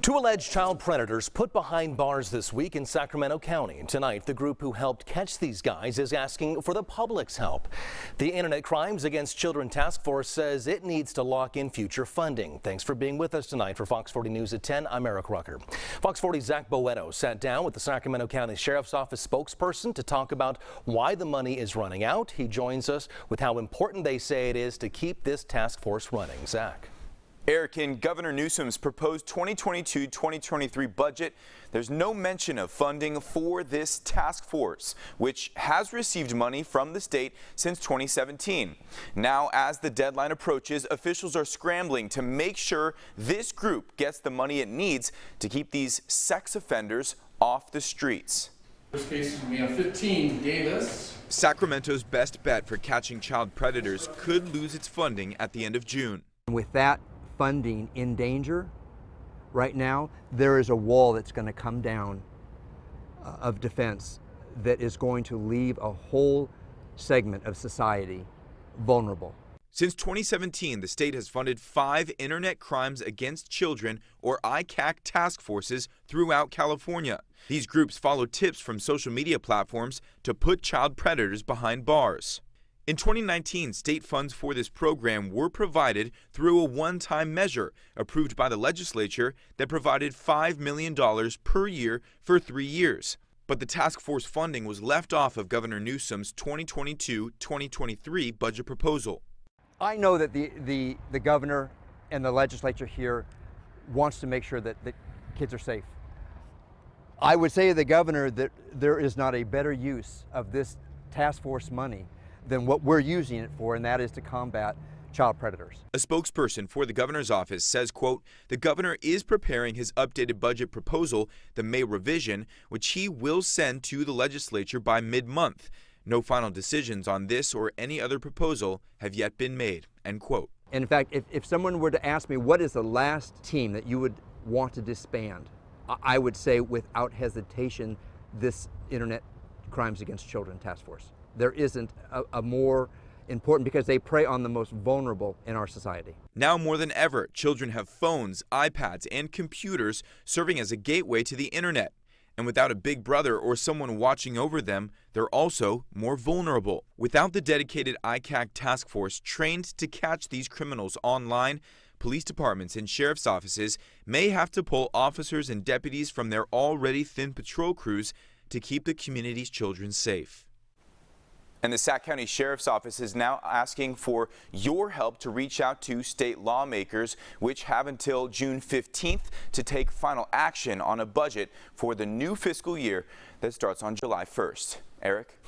Two alleged child predators put behind bars this week in Sacramento County. Tonight, the group who helped catch these guys is asking for the public's help. The Internet Crimes Against Children Task Force says it needs to lock in future funding. Thanks for being with us tonight. For Fox 40 News at 10, I'm Eric Rucker. Fox 40's Zach Boetto sat down with the Sacramento County Sheriff's Office spokesperson to talk about why the money is running out. He joins us with how important they say it is to keep this task force running. Zach. Eric, in Governor Newsom's proposed 2022-2023 budget, there's no mention of funding for this task force, which has received money from the state since 2017. Now, as the deadline approaches, officials are scrambling to make sure this group gets the money it needs to keep these sex offenders off the streets. First case, we have 15 Davis. Sacramento's best bet for catching child predators could lose its funding at the end of June. With that funding in danger right now, there is a wall that's going to come down of defense that is going to leave a whole segment of society vulnerable. Since 2017, the state has funded 5 Internet Crimes Against Children, or ICAC, task forces throughout California. These groups follow tips from social media platforms to put child predators behind bars. In 2019, state funds for this program were provided through a one-time measure approved by the legislature that provided $5 million per year for 3 years. But the task force funding was left off of Governor Newsom's 2022-2023 budget proposal. I know that the governor and the legislature here wants to make sure that kids are safe. I would say to the governor that there is not a better use of this task force money than what we're using it for, and that is to combat child predators. A spokesperson for the governor's office says, quote, the governor is preparing his updated budget proposal, the May revision, which he will send to the legislature by mid-month. No final decisions on this or any other proposal have yet been made, end quote. And in fact, if someone were to ask me what is the last team that you would want to disband, I would say without hesitation this Internet Crimes Against Children Task Force. There isn't a more important, because they prey on the most vulnerable in our society. Now more than ever, children have phones, iPads, and computers serving as a gateway to the internet. And without a big brother or someone watching over them, they're also more vulnerable. Without the dedicated ICAC task force trained to catch these criminals online, police departments and sheriff's offices may have to pull officers and deputies from their already thin patrol crews to keep the community's children safe. And the Sac County Sheriff's Office is now asking for your help to reach out to state lawmakers, which have until June 15th to take final action on a budget for the new fiscal year that starts on July 1st. Eric?